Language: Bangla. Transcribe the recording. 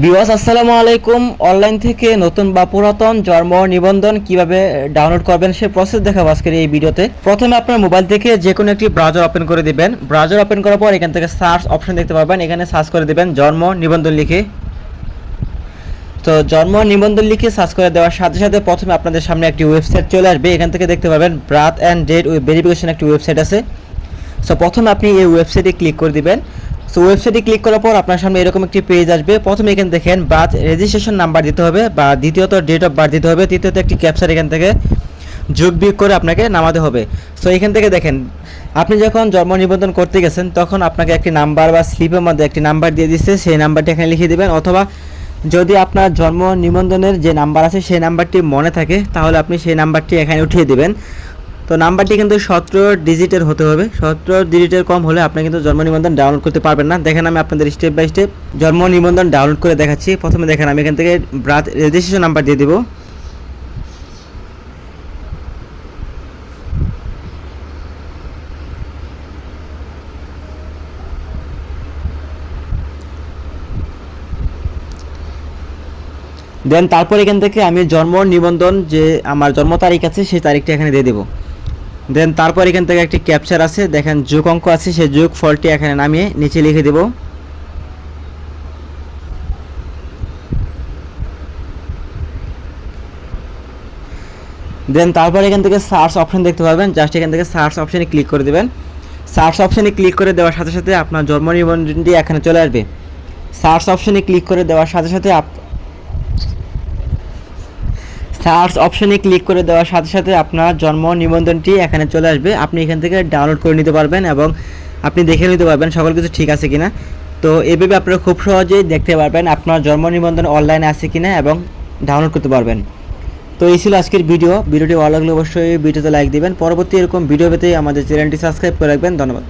বিওয়াস আসসালামু আলাইকুম। অনলাইন থেকে নতুন বা পুরাতন জন্ম নিবন্ধন কিভাবে ডাউনলোড করবেন সে প্রসেস দেখাবো আজকের এই ভিডিওতে। প্রথমে আপনার মোবাইল থেকে যে কোনো একটি ব্রাউজার ওপেন করে দিবেন। ব্রাউজার ওপেন করার পর এখান থেকে সার্চ অপশন দেখতে পাবেন, এখানে সার্চ করে দিবেন জন্ম নিবন্ধন লিখে। তো জন্ম নিবন্ধন লিখে সার্চ করে দেওয়ার সাথে সাথে প্রথমে আপনাদের সামনে একটি ওয়েবসাইট চলে আসবে। এখান থেকে দেখতে পাবেন বার্থ অ্যান্ড ডেট ভেরিফিকেশন একটি ওয়েবসাইট আছে। সো প্রথমে আপনি এই ওয়েবসাইটে ক্লিক করে দিবেন। সো ওয়েবসাইটে ক্লিক করার পর আপনার সামনে এরকম একটি পেজ আসবে। প্রথমে এখানে দেখেন বার্থ রেজিস্ট্রেশন নাম্বার দিতে হবে, বা দ্বিতীয়ত ডেট অফ বার্থ দিতে হবে, তৃতীয়ত একটি ক্যাপচার এখান থেকে যোগ বিয়োগ করে আপনাকে নামাতে হবে। সো এখান থেকে দেখেন আপনি যখন জন্ম নিবন্ধন করতে গেছেন তখন আপনাকে একটি নাম্বার বা স্লিপের মধ্যে একটি নাম্বার দিয়ে দিচ্ছে, সেই নাম্বারটি এখানে লিখে দেবেন। অথবা যদি আপনার জন্ম নিবন্ধনের যে নাম্বার আছে সেই নাম্বারটি মনে থাকে তাহলে আপনি সেই নাম্বারটি এখানে উঠিয়ে দেবেন। তো নাম্বারটি কিন্তু 17 ডিজিটের হতে হবে। 17 ডিজিটের কম হলে আপনি কিন্তু জন্ম নিবন্ধন ডাউনলোড করতে পারবেন না। দেখেন আমি আপনাদের স্টেপ বাই স্টেপ জন্ম নিবন্ধন ডাউনলোড করে দেখাচ্ছি। প্রথমে দেখেন আমি এখান থেকে বার্থ রেজিস্ট্রেশন নাম্বার দিয়ে দেব। দেন তারপর এখান থেকে আমি জন্ম নিবন্ধন যে আমার জন্ম তারিখ আছে সেই তারিখটা এখানে দিয়ে দেবো। দেন তারপর এখান থেকে একটি ক্যাপচার আছে, দেখেন যোগ অঙ্ক আছে, সেই যোগ ফলটি এখানে নামিয়ে নিচে লিখে দেব। দেন তারপর এখান থেকে সার্চ অপশন দেখতে পাবেন, জাস্ট এখান থেকে সার্চ অপশনে ক্লিক করে দেবেন। সার্চ অপশনে ক্লিক করে দেওয়ার সাথে সাথে আপনার জন্ম নিবন্ধনটি এখানে চলে আসবে। সার্চ অপশনে ক্লিক করে দেওয়ার সাথে সাথে আপনার জন্ম নিবন্ধনটি এখানে চলে আসবে। আপনি এখান থেকে ডাউনলোড করে নিতে পারবেন এবং আপনি দেখে নিতে পারবেন সকল কিছু ঠিক আছে কিনা। তো এভাবে আপনারা খুব সহজেই দেখতে পারবেন আপনার জন্ম নিবন্ধন অনলাইনে আছে কিনা এবং ডাউনলোড করতে পারবেন। তো এই ছিল আজকের ভিডিওটি ভালো লাগলে অবশ্যই ভিডিওতে লাইক দিবেন। পরবর্তী এরকম ভিডিও পেতে আমাদের চ্যানেলটি সাবস্ক্রাইব করে রাখবেন। ধন্যবাদ।